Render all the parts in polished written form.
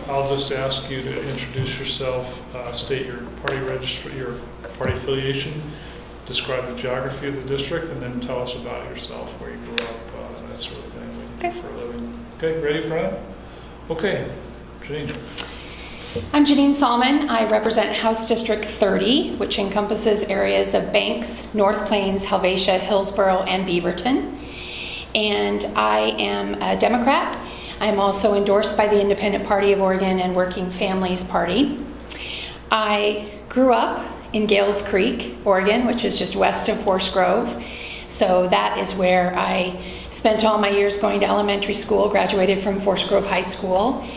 I'll just ask you to introduce yourself, state your party register, your party affiliation, describe the geography of the district, and then tell us about yourself, where you grew up, that sort of thing, what you do for a living. Okay, ready, Brian? Okay, Janine. I'm Janine Salmon. I represent House District 30, which encompasses areas of Banks, North Plains, Helvetia, Hillsborough, and Beaverton. And I am a Democrat. I'm also endorsed by the Independent Party of Oregon and Working Families Party. I grew up in Gales Creek, Oregon, which is just west of Forest Grove. So that is where I spent all my years going to elementary school, graduated from Forest Grove High School.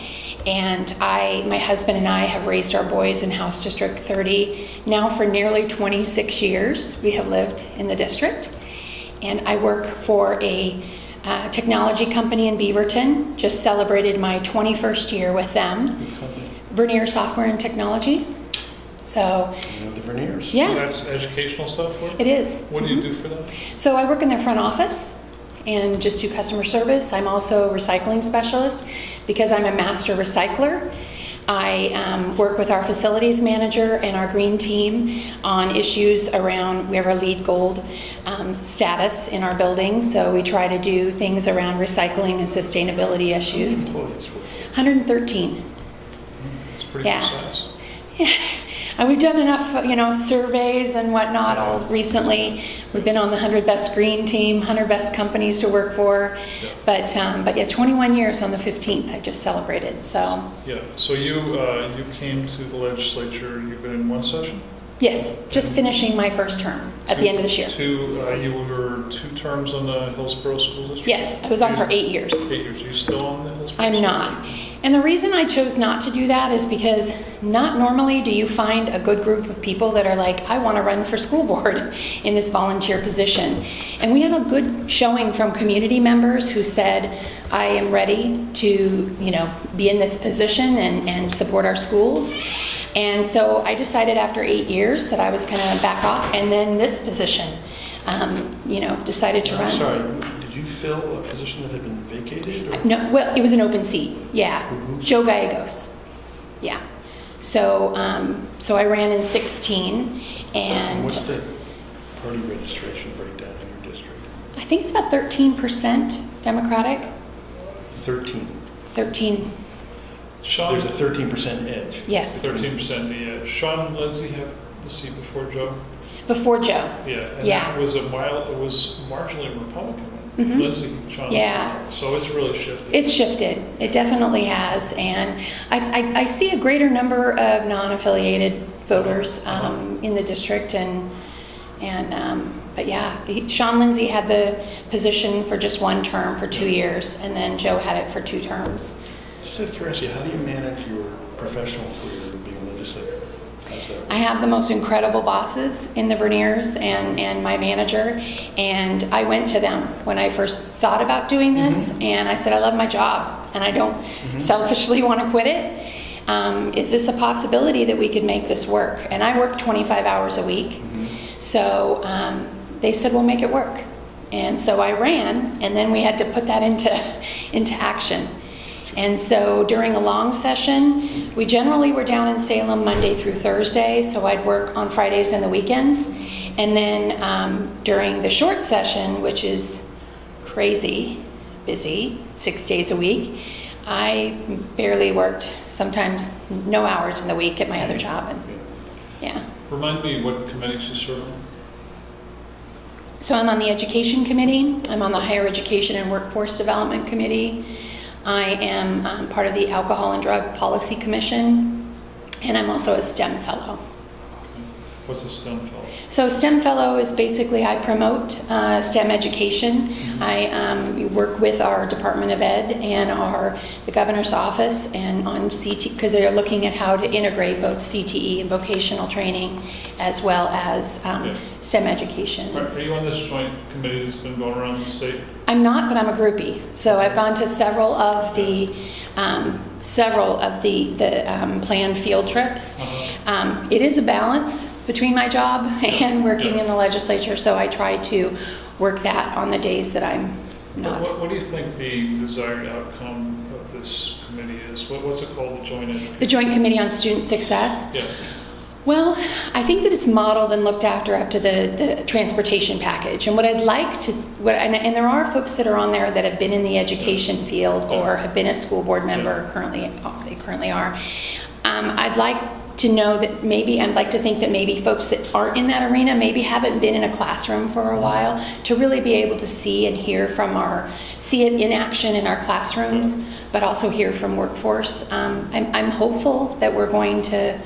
And my husband and I have raised our boys in House District 30 now for nearly 26 years. We have lived in the district. And I work for a technology company in Beaverton. Just celebrated my 21st year with them. Vernier Software and Technology. So, you know the Verniers. Yeah. So that's educational software? It is. What do you do for them? So I work in their front office and just do customer service. I'm also a recycling specialist because I'm a master recycler. I work with our facilities manager and our green team on issues around, we have our LEED Gold status in our building, so we try to do things around recycling and sustainability issues. 113. It's pretty precise. Yeah. And we've done enough, surveys and whatnot all recently. We've been on the 100 Best Green Team, 100 Best Companies to Work for. Yeah. But yeah, 21 years on the 15th I just celebrated, so. Yeah, so you came to the legislature, you've been in one session? Yes, just finishing my first term at the end of this year. You were 2 terms on the Hillsborough School District? Yes, I was on for 8 years. 8 years. Are you still on the Hillsborough? I'm not. And the reason I chose not to do that is because not normally do you find a good group of people that are like, I want to run for school board in this volunteer position. And we had a good showing from community members who said, I am ready to, be in this position and support our schools. And so I decided after 8 years that I was going to back off, and then this position, decided to run. Sorry. Did you fill a position that had been vacated? Or? No, well, it was an open seat. Yeah, Joe Gallegos. Yeah. So, so I ran in 16, and what's the party registration breakdown in your district? I think it's about 13% Democratic. 13. Sean, there's a 13% edge. Yes. 13% the edge. Sean and Lindsay had the seat before Joe. Before Joe. Yeah. And yeah. It was marginally Republican. Mm-hmm. Lindsay, Sean. Yeah. So it's really shifted. It's shifted. It definitely has, and I see a greater number of non-affiliated voters in the district, but yeah, Sean Lindsay had the position for just 1 term for 2 years, and then Joe had it for 2 terms. Just out of curiosity, how do you manage your professional career being a legislator? I have the most incredible bosses in the Verniers and my manager, and I went to them when I first thought about doing this, and I said, I love my job, and I don't selfishly want to quit it. Is this a possibility that we could make this work? And I work 25 hours a week, so they said, we'll make it work. And so I ran, and then we had to put that into action. And so during a long session, we generally were down in Salem Monday through Thursday, so I'd work on Fridays and the weekends. And then during the short session, which is crazy busy, 6 days a week, I barely worked, sometimes no hours in the week at my other job. And yeah. Remind me what committees you serve on. So I'm on the Education Committee, I'm on the Higher Education and Workforce Development Committee, I am part of the Alcohol and Drug Policy Commission, and I'm also a STEM Fellow. What's a STEM Fellow? So STEM Fellow is basically I promote STEM education. I work with our Department of Ed and the Governor's Office and on CT, because they're looking at how to integrate both CTE and vocational training as well as STEM education. Are you on this joint committee that's been going around the state? I'm not, but I'm a groupie. So I've gone to several of the planned field trips. It is a balance between my job and working in the legislature, so I try to work that on the days that I'm not. What do you think the desired outcome of this committee committee is? What's it called, the Joint Education? The Joint Committee on Student Success? Yeah. Well, I think that it's modeled and looked after the transportation package. And what I'd like to, and there are folks that are on there that have been in the education field or have been a school board member, they currently are. I'd like to know that I'd like to think that maybe folks that aren't in that arena maybe haven't been in a classroom for a while to really be able to see and hear see it in action in our classrooms, but also hear from workforce. I'm hopeful that we're going to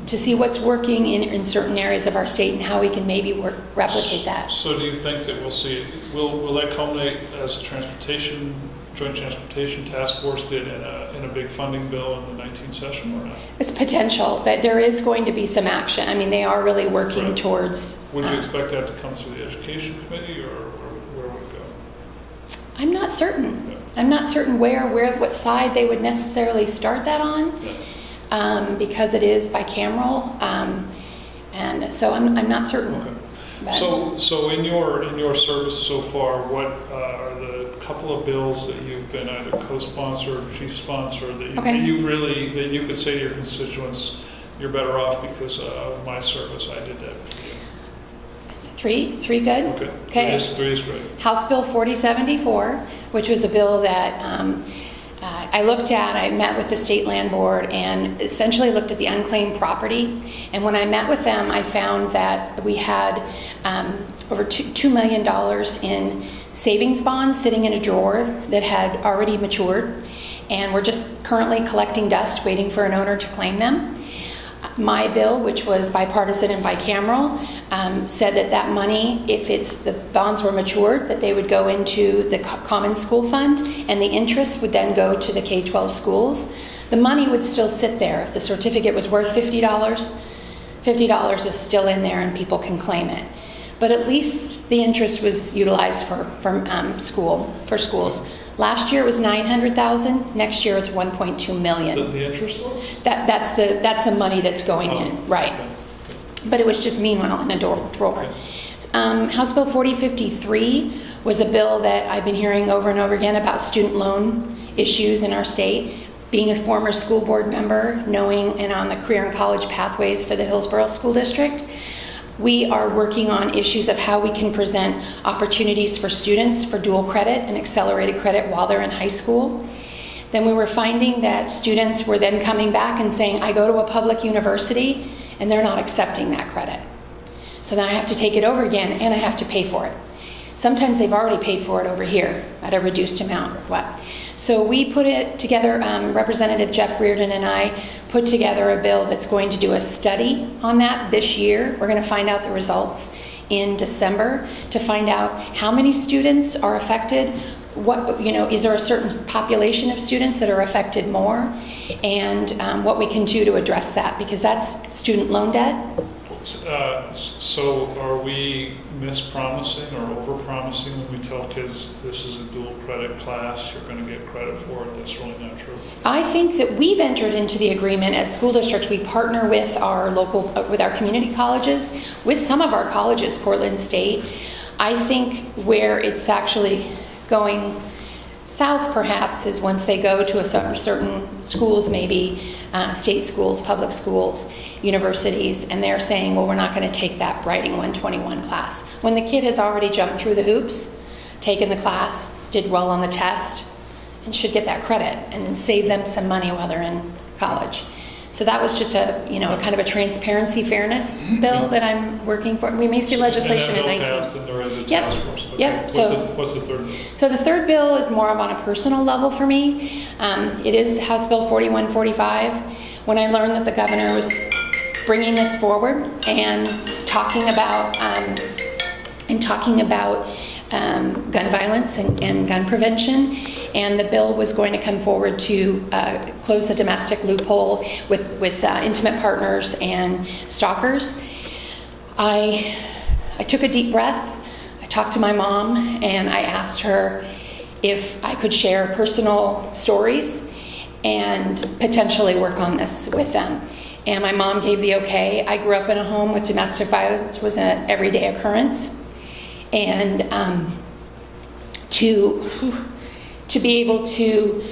see what's working in certain areas of our state and how we can maybe replicate that. So do you think that we'll see, will that culminate as a joint transportation task force did in a big funding bill in the 19th session or not? It's potential that there is going to be some action. I mean, they are really working towards. Would you expect that to come through the education committee or where would it go? I'm not certain. Yeah. I'm not certain what side they would necessarily start that on. Yeah. Because it is bicameral, and so I'm not certain. Okay. So in your service so far, what are the couple of bills that you've been either co-sponsor or chief sponsor that you could say to your constituents, you're better off because of my service, I did that for you? Is it three good? Okay. Three is great. House Bill 4074, which was a bill that I looked at. I met with the State Land Board and essentially looked at the unclaimed property. And when I met with them, I found that we had over $2 million in savings bonds sitting in a drawer that had already matured. And we're just currently collecting dust, waiting for an owner to claim them. My bill, which was bipartisan and bicameral, said that money, if the bonds were matured, that they would go into the Common School Fund, and the interest would then go to the K-12 schools. The money would still sit there. If the certificate was worth $50, $50 is still in there, and people can claim it. But at least the interest was utilized for schools. Last year it was $900,000. Next year it's $1.2 million. The interest was? That's the money that's going in, right? Okay. But it was just meanwhile in a drawer. Okay. House Bill 4053 was a bill that I've been hearing over and over again about student loan issues in our state. Being a former school board member, knowing and on the career and college pathways for the Hillsborough School District, we are working on issues of how we can present opportunities for students for dual credit and accelerated credit while they're in high school. Then we were finding that students were then coming back and saying, I go to a public university and they're not accepting that credit. So then I have to take it over again and I have to pay for it. Sometimes they've already paid for it over here at a reduced amount or what. So we put it together, Representative Jeff Reardon and I put together a bill that's going to do a study on that this year. We're going to find out the results in December to find out how many students are affected, is there a certain population of students that are affected more, and what we can do to address that, because that's student loan debt. So are we mispromising or overpromising when we tell kids this is a dual credit class, you're going to get credit for it? That's really not true. I think that we've entered into the agreement as school districts. We partner with our with our community colleges, with some of our colleges, Portland State. I think where it's actually going south perhaps is once they go to certain schools, maybe state schools, public schools, universities, and they're saying, well, we're not going to take that Writing 121 class. When the kid has already jumped through the hoops, taken the class, did well on the test, and should get that credit, and then save them some money while they're in college. So that was just a kind of a transparency fairness bill that I'm working for. We may see legislation in 19. Passed and there is a task force. Okay. Yep. What's the third bill? So the third bill is more of on a personal level for me. It is House Bill 4145. When I learned that the governor was bringing this forward and talking about gun violence and gun prevention, and the bill was going to come forward to close the domestic loophole with intimate partners and stalkers. I took a deep breath. I talked to my mom and I asked her if I could share personal stories and potentially work on this with them. And my mom gave the okay. I grew up in a home with domestic violence was an everyday occurrence. And to be able to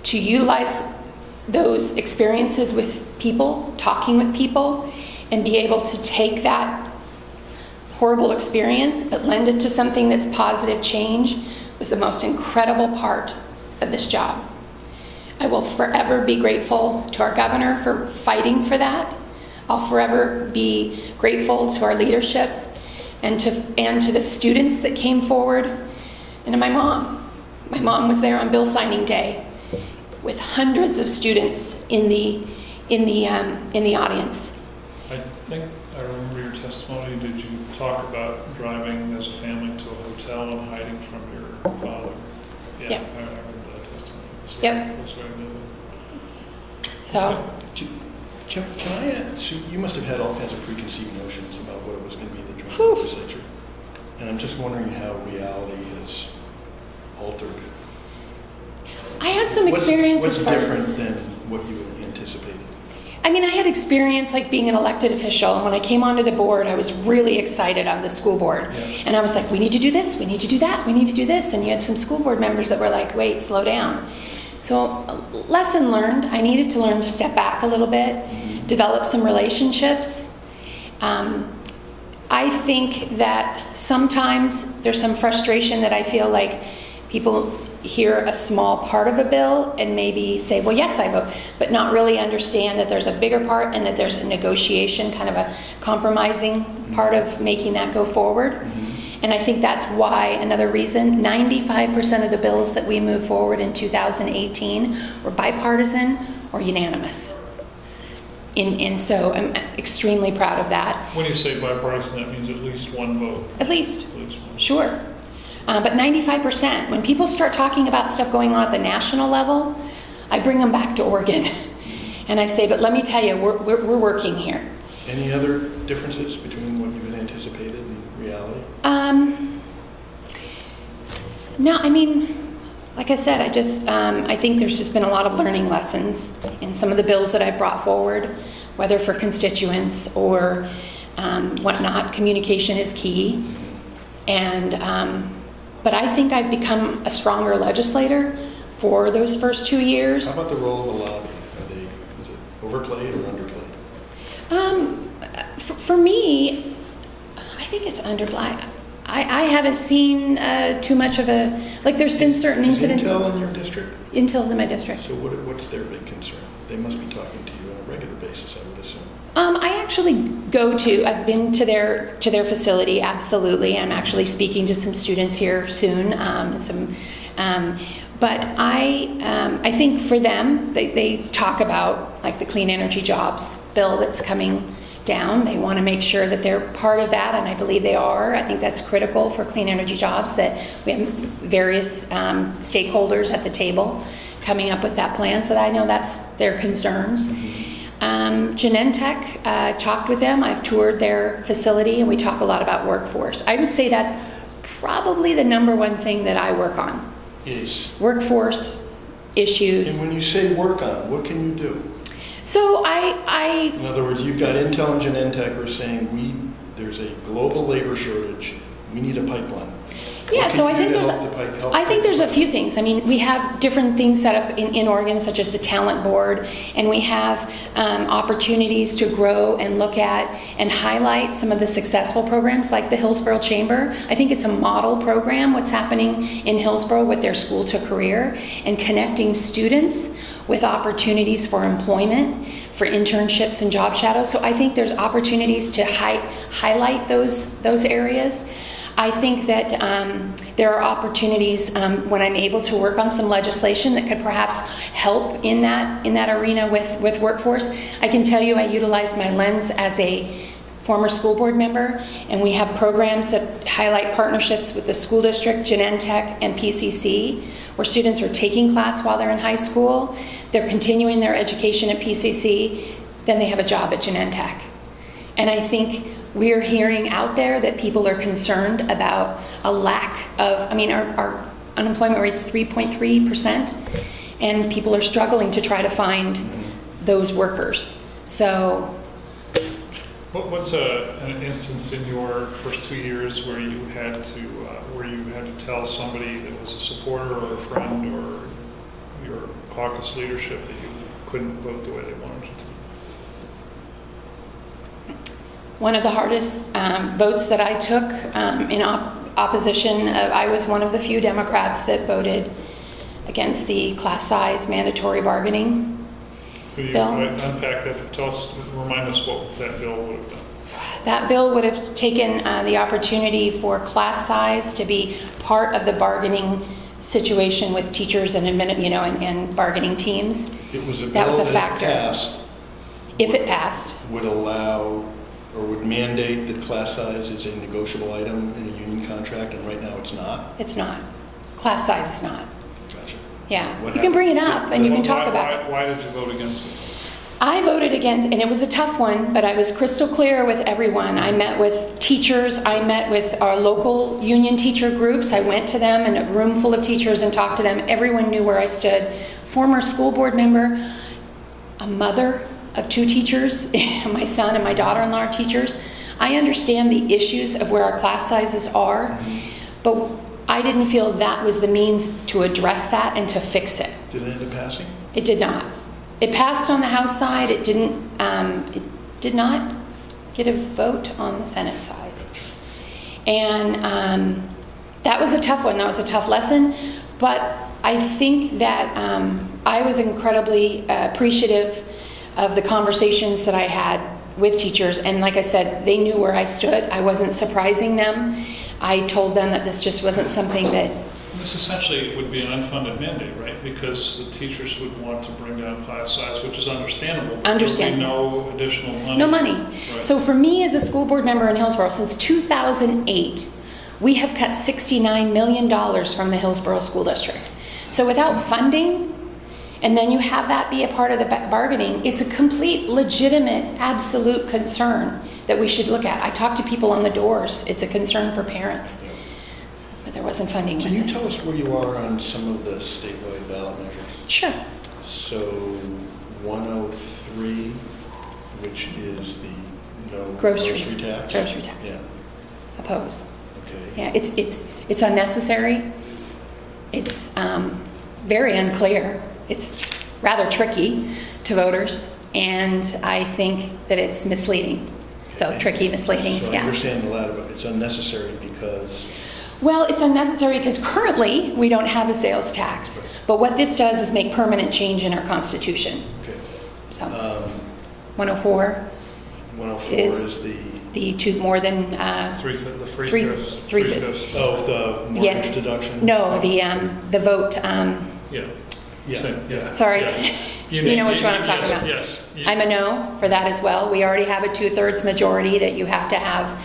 to utilize those experiences with people, talking with people, and be able to take that horrible experience but lend it to something that's positive change was the most incredible part of this job. I will forever be grateful to our governor for fighting for that. I'll forever be grateful to our leadership and to the students that came forward, and to my mom. My mom was there on bill signing day with hundreds of students in the audience. I think I remember your testimony. Did you talk about driving as a family to a hotel and hiding from your father? Yeah. Yep. I remember that testimony. Yep. It was very vivid. So, Can I add, so you must have had all kinds of preconceived notions about what it was going to be in the joint Whew. legislature. And I'm just wondering how reality has altered. I had some experience What's as far as, different than what you anticipated? I mean, I had experience like being an elected official, and when I came onto the board, I was really excited on the school board. Yeah. And I was like, we need to do this, we need to do that, we need to do this. And you had some school board members that were like, wait, slow down. So, lesson learned. I needed to learn to step back a little bit, develop some relationships. I think that sometimes there's some frustration that I feel like people hear a small part of a bill and maybe say, well, yes, I vote, but not really understand that there's a bigger part and that there's a negotiation, kind of a compromising part of making that go forward. And I think that's why, another reason, 95% of the bills that we moved forward in 2018 were bipartisan or unanimous. And so I'm extremely proud of that. When you say bipartisan, that means at least one vote. At least. At least one. Sure. But 95%, when people start talking about stuff going on at the national level, I bring them back to Oregon. And I say, but let me tell you, we're working here. Any other differences between what you had anticipated and reality? No, I mean, like I said, I think there's just been a lot of learning lessons in some of the bills that I've brought forward, whether for constituents or whatnot. Communication is key. But I think I've become a stronger legislator for those first 2 years. How about the role of the lobby? Is it overplayed or underplayed? For me, I think it's underplayed. I haven't seen too much of a, like there's been certain incidents. Is Intel in your district? Intel's in my district. So what's their big concern? They must be talking to you on a regular basis, I would assume. I actually I've been to their facility, absolutely. I'm actually speaking to some students here soon. But I think for them, they talk about like the clean energy jobs bill that's coming down. They want to make sure that they're part of that, and I believe they are. I think that's critical for clean energy jobs, that we have various stakeholders at the table coming up with that plan. So I know that's their concerns. Genentech, talked with them. I've toured their facility, and we talk a lot about workforce. I would say that's probably the number one thing that I work on. Is Workforce issues. And when you say work on, what can you do? So In other words, you've got Intel and Genentech who are saying there's a global labor shortage. We need a pipeline. Yeah, so I think there's a few things. I mean, we have different things set up in Oregon, such as the talent board, and we have opportunities to grow and look at and highlight some of the successful programs like the Hillsborough Chamber. I think it's a model program, what's happening in Hillsborough with their school to career and connecting students with opportunities for employment, for internships and job shadows. So I think there's opportunities to highlight those areas. I think that there are opportunities when I'm able to work on some legislation that could perhaps help in that arena with workforce. I can tell you I utilize my lens as a former school board member, and we have programs that highlight partnerships with the school district, Genentech, and PCC, where students are taking class while they're in high school, they're continuing their education at PCC, then they have a job at Genentech. And I think we're hearing out there that people are concerned about a lack of, our unemployment rate's 3.3%, and people are struggling to try to find those workers. So, What's an instance in your first 2 years where you had to tell somebody that was a supporter or a friend or your caucus leadership that you couldn't vote the way they wanted you to? One of the hardest votes that I took in opposition, I was one of the few Democrats that voted against the class size mandatory bargaining Could you bill. unpack that? Remind us what that bill would have done. That bill would have taken the opportunity for class size to be part of the bargaining situation with teachers and and bargaining teams. It was a That was bill a that factor. passed If it passed, would allow or would mandate that class size is a negotiable item in a union contract, and right now it's not. it's not. Class size is not. Gotcha. Yeah. What You can bring it happened? up and you can talk about it. Why did you vote against it? I voted against, and it was a tough one, but I was crystal clear with everyone. I met with teachers. I met with our local union teacher groups. I went to them in a room full of teachers and talked to them. Everyone knew where I stood. Former school board member, a mother of 2 teachers, my son and my daughter-in-law are teachers. I understand the issues of where our class sizes are, but I didn't feel that was the means to address that and to fix it. Did it end up passing? It did not. It passed on the House side. It didn't. It did not get a vote on the Senate side, and that was a tough one. That was a tough lesson. But I think that I was incredibly appreciative of the conversations that I had with teachers, and like I said, they knew where I stood. I wasn't surprising them. I told them that this just wasn't something that. This essentially would be an unfunded mandate, right? Because the teachers would want to bring down class size, which is understandable. But Understandable. There would be no additional money. No money. Right. So for me as a school board member in Hillsborough, since 2008, we have cut $69 million from the Hillsborough School District. So without funding, and then you have that be a part of the bargaining, it's a complete, legitimate, absolute concern that we should look at. I talk to people on the doors. It's a concern for parents. But there wasn't funding. Can with you it. tell us where you are on some of the statewide ballot measures? Sure. So 103, which is the no Groceries. grocery tax? Grocery tax. Yeah, Oppose. okay. Yeah, it's unnecessary. It's very unclear. It's rather tricky to voters, and I think that it's misleading. So Okay. tricky, misleading, So I yeah. understand a lot about it's unnecessary because, Well, it's unnecessary because currently we don't have a sales tax. But what this does is make permanent change in our Constitution. okay. So 104, 104 Is- is the, the two more than The free Three- fifths. three-fifths. the mortgage deduction? no, the vote. Yeah. Yeah, Same. yeah. Sorry, Yeah. you know which one I'm talking yes, about. Yes. I'm a no for that as well. We already have a 2/3 majority that you have to have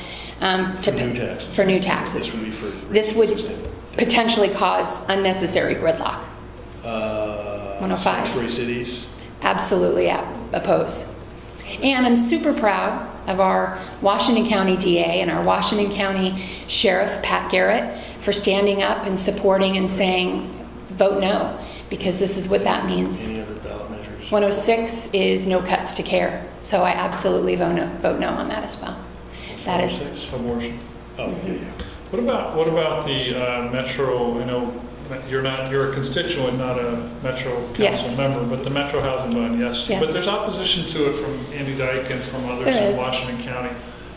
For new taxes. for new This taxes. would be for. This would existing. potentially cause unnecessary gridlock. 105. Sanctuary cities. Absolutely oppose. And I'm super proud of our Washington County DA and our Washington County Sheriff, Pat Garrett, for standing up and supporting and saying, vote no, because this is what that means. Any other ballot measures? 106 is no cuts to care. So I absolutely vote no on that as well. That is, 106? Abortion. Oh, yeah, yeah. What about the Metro? I know you're a constituent, not a Metro Council Yes. member, but the Metro Housing Fund, yes. Yes. But there's opposition to it from Andy Dyke and from others There in is. Washington County.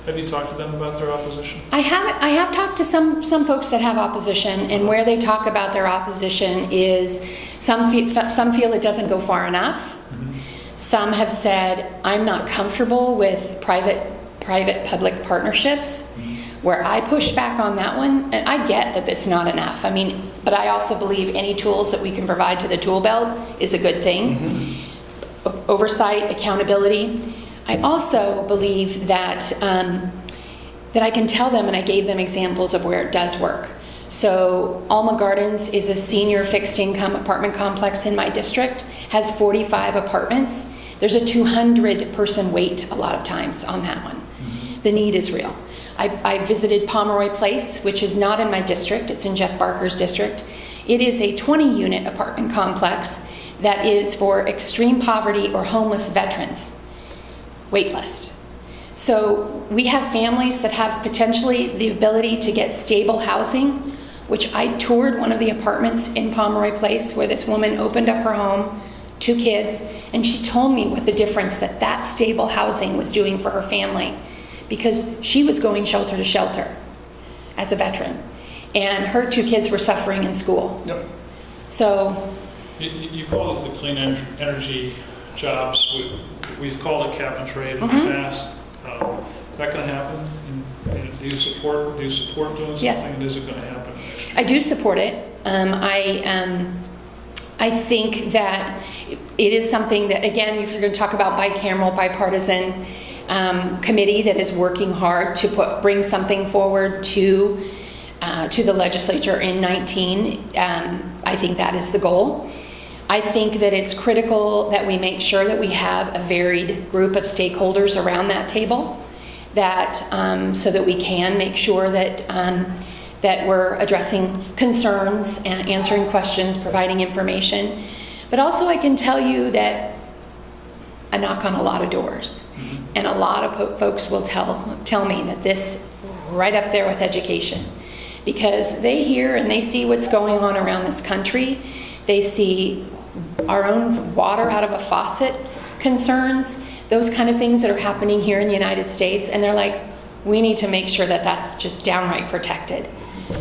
Have you talked to them about their opposition? I have talked to some folks that have opposition, and where they talk about their opposition is some feel it doesn't go far enough. Mm-hmm. Some have said, I'm not comfortable with private-public partnerships, where I push back on that one, and I get that it's not enough. I mean, but I also believe any tools that we can provide to the tool belt is a good thing. Oversight, accountability. I also believe that that I can tell them, and I gave them examples of where it does work. So Alma Gardens is a senior fixed income apartment complex in my district, has 45 apartments. There's a 200-person wait a lot of times on that one. The need is real. I visited Pomeroy Place, which is not in my district, it's in Jeff Barker's district. It is a 20-unit apartment complex that is for extreme poverty or homeless veterans. Wait list. So we have families that have potentially the ability to get stable housing, which I toured one of the apartments in Pomeroy Place where this woman opened up her home 2 kids, and she told me what the difference that stable housing was doing for her family, because she was going shelter to shelter as a veteran, and her 2 kids were suffering in school. Yep. So You call it the clean energy jobs. We've called it cap and trade in the past. Is that going to happen? And do you support doing something? Yes. And is it going to happen next year? I do support it. I think that it is something that, again, if you're going to talk about bicameral, bipartisan committee that is working hard to bring something forward to the legislature in 19, I think that is the goal. I think that it's critical that we make sure that we have a varied group of stakeholders around that table, that so that we can make sure that that we're addressing concerns and answering questions, providing information. But also I can tell you that I knock on a lot of doors, and a lot of folks will tell me that this right up there with education, because they hear and they see what's going on around this country. They see our own water out of a faucet concerns, those kind of things that are happening here in the United States, and they're like, we need to make sure that that's just downright protected. So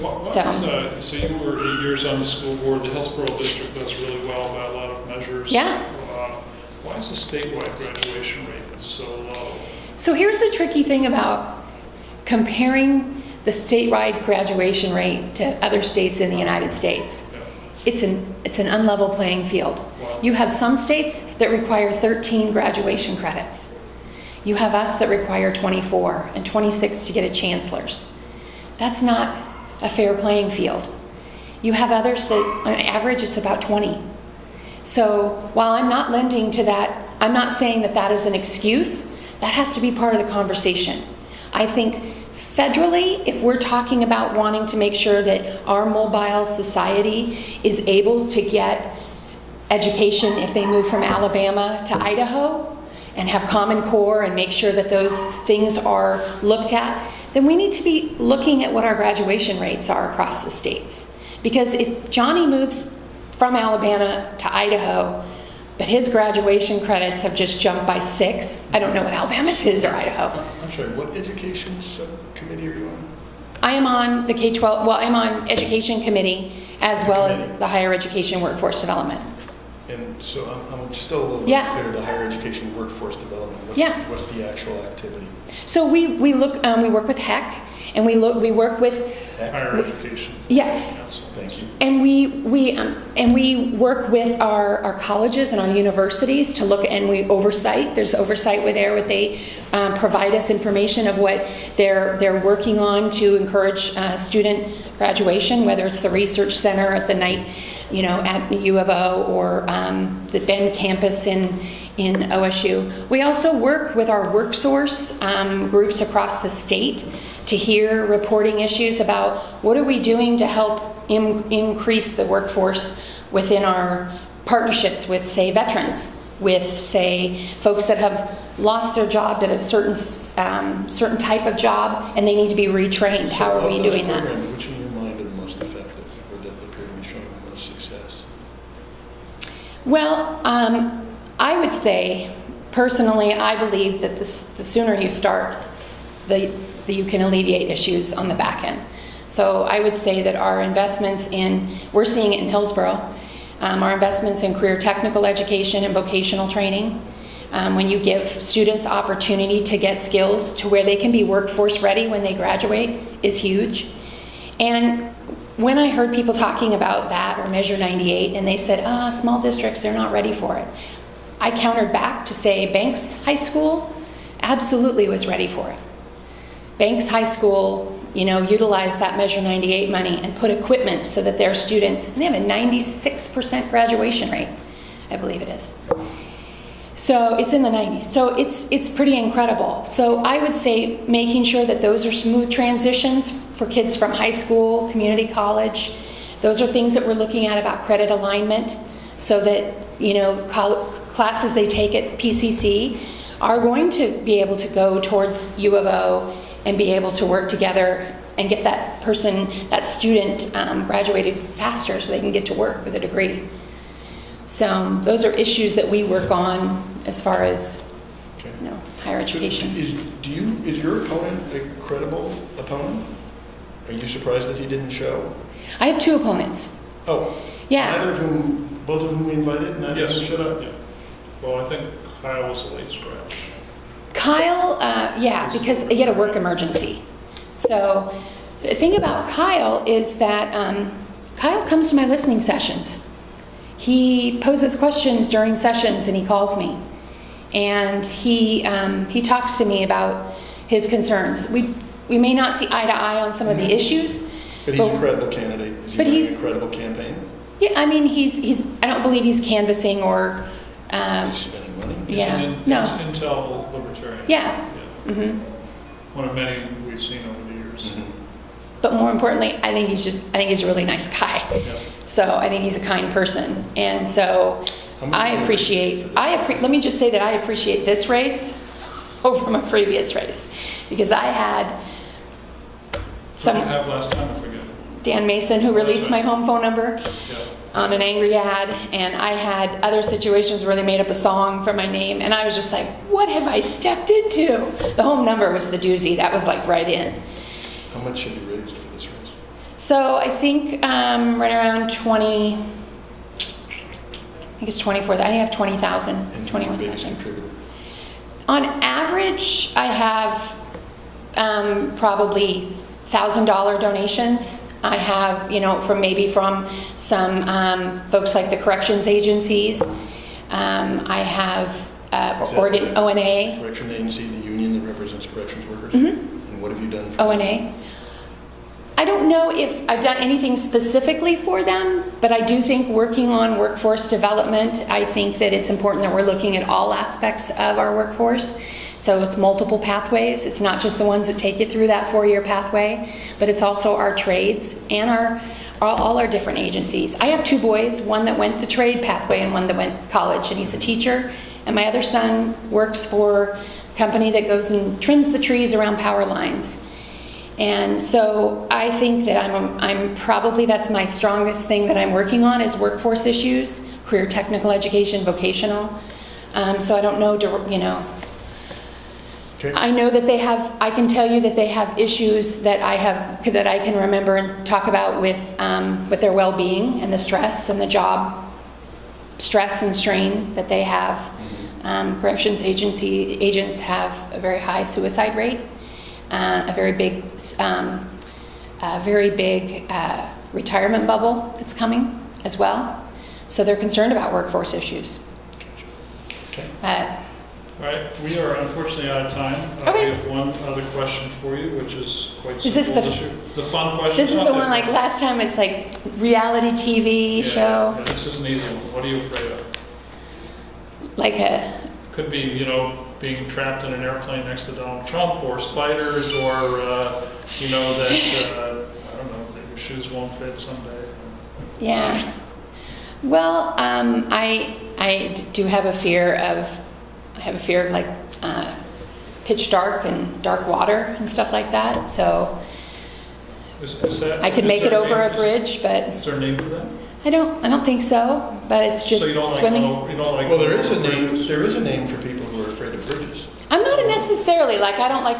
you were 8 years on the school board. The Hillsborough district does really well by a lot of measures. Yeah. Why is the statewide graduation rate so low? So here's the tricky thing about comparing the statewide graduation rate to other states in the United States. Yeah. It's an unlevel playing field. Wow. You have some states that require 13 graduation credits. You have us that require 24 and 26 to get a chancellor's. That's not a fair playing field. You have others that on average it's about 20. So while I'm not lending to that, I'm not saying that that is an excuse. That has to be part of the conversation. I think federally, if we're talking about wanting to make sure that our mobile society is able to get education if they move from Alabama to Idaho and have Common Core and make sure that those things are looked at, then we need to be looking at what our graduation rates are across the states. Because if Johnny moves from Alabama to Idaho, but his graduation credits have just jumped by 6, I don't know what Alabama's is or Idaho. I'm sorry, what education subcommittee are you on? I am on the K-12, well, I'm on Education Committee as well as the Higher Education Workforce Development. And so I'm still a little bit clear, the higher education workforce development. What's the actual activity? So we work with HEC, and we work with Higher education. Yeah. Thank you. And we work with our colleges and our universities to look, and we oversight. There's oversight with there. What they provide us information of what they're working on to encourage student graduation, whether it's the research center at the night, at the U of O, or the Bend campus in OSU. We also work with our WorkSource groups across the state to hear reporting issues about what are we doing to help increase the workforce within our partnerships with, say, veterans, with, say, folks that have lost their job at a certain type of job and they need to be retrained. So how are we doing that? Which in your mind are the most effective, or that appear to be showing the most success? Well, I would say, personally, I believe that the sooner you start, you can alleviate issues on the back end. So I would say that our investments we're seeing it in Hillsborough, our investments in career technical education and vocational training, when you give students opportunity to get skills to where they can be workforce ready when they graduate, is huge. And when I heard people talking about that, or Measure 98, and they said, small districts, they're not ready for it, I countered back to say Banks High School absolutely was ready for it. Banks High School, utilized that Measure 98 money and put equipment so that their students, and they have a 96% graduation rate, I believe it is. So it's in the 90s. So it's pretty incredible. So I would say making sure that those are smooth transitions for kids from high school, community college. Those are things that we're looking at about credit alignment, so that, classes they take at PCC are going to be able to go towards U of O and be able to work together and get that student graduated faster so they can get to work with a degree. So those are issues that we work on as far as, Okay. higher So education. is your opponent a credible opponent? Are you surprised that he didn't show? I have 2 opponents. Oh. Yeah. Both of whom we invited, neither of them Yes. showed up? Yeah. Well, I think Kyle was a late scratch. Kyle, yeah, because he had a work emergency. So the thing about Kyle is that Kyle comes to my listening sessions. He poses questions during sessions and he calls me. And he talks to me about his concerns. We may not see eye to eye on some of the issues. But he's a credible candidate. Is he but running he's- a credible campaign? Yeah, I mean, he's I don't believe he's canvassing or, Is he spending money? yeah, He's no. Intel Libertarian. Yeah. Yeah. hmm One of many we've seen over the years. Mhm. But more importantly, I think he's a really nice guy. Yeah. So I think he's a kind person. And so How much money is it for this? let me just say that I appreciate this race over my previous race. Because I had What did you have last time, I forget? Dan Mason, who released my home phone number Yeah. on an angry ad, and I had other situations where they made up a song for my name, and I was just like, what have I stepped into? The home number was the doozy. That was like right in. How much should be raised for this race? So I think right around 20, I think it's 24, I have 20,000, And who's your biggest 21,000. contributor? On average, I have probably $1,000 donations. I have, from some folks like the corrections agencies. I have Is that Oregon the ONA. Correction agency, the union that represents corrections workers? Mhm. And what have you done for them? ONA. I don't know if I've done anything specifically for them, but I do think working on workforce development, I think that it's important that we're looking at all aspects of our workforce. So it's multiple pathways. It's not just the ones that take you through that 4-year pathway, but it's also our trades and all our different agencies. I have 2 boys, one that went the trade pathway and one that went college, and he's a teacher. And my other son works for a company that goes and trims the trees around power lines. And so I think that I'm probably, that's my strongest thing that I'm working on is workforce issues, career technical education, vocational. So I don't know, Okay. I know that I can tell you that they have issues that I can remember and talk about with their well-being and the stress and the job stress and strain that they have. Corrections agents have a very high suicide rate, a very big retirement bubble that's coming as well. So they're concerned about workforce issues. Okay. All right, we are unfortunately out of time. Okay. We have one other question for you, which is quite Is this simple. the- The fun question. This is the one like last time, it's like reality TV show, Yeah, this is an easy one. What are you afraid of? like a, Could be, being trapped in an airplane next to Donald Trump, or spiders, or, that, I don't know, that your shoes won't fit someday. yeah. Well, I do have a fear of, like pitch dark and dark water and stuff like that. So Is that, I could is make there it over name- a bridge, but Is there a name for that? I don't think so. But it's just So you don't swimming. you don't like. Well, there is a name. There is a name for people who are afraid of bridges. I'm not necessarily like, I don't like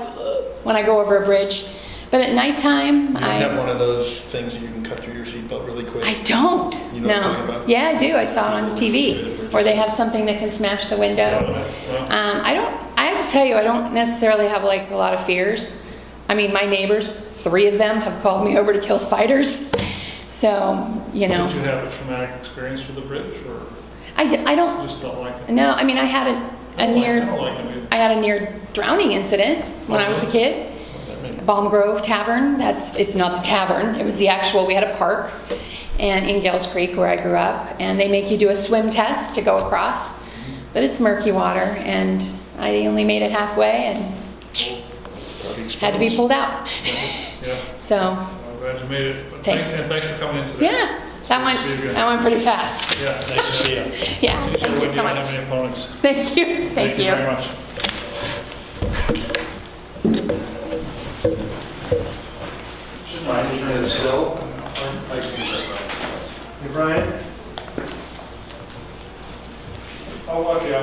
when I go over a bridge, but at nighttime, You don't have one of those things that you can cut through your seatbelt really quick. I don't. You know what I'm No. talking about? Yeah, I do. I saw it on TV, or they have something that can smash the window. Well, I have to tell you, I don't necessarily have like a lot of fears. I mean, my neighbors, 3 of them have called me over to kill spiders. So, Did you have a traumatic experience with the bridge, or I don't, just don't like it? no, I mean, I had I don't near, like it either. I had a near drowning incident when I was a kid. That may- Balm Grove Tavern, it's not the tavern, it was the actual, we had a park and in Gales Creek where I grew up, and they make you do a swim test to go across, but it's murky water, and I only made it halfway and Probably had to be exposed. pulled out. Yeah, So, I'm glad you made it. But Thanks. Thanks for coming in today. yeah, that Good to see you again. went pretty fast. Yeah, Nice to see you. Yeah, See you thank when you you so don't have much. any opponents. Thank you, thank you. very much. Mine is still. Hey, Brian. I'll walk you out.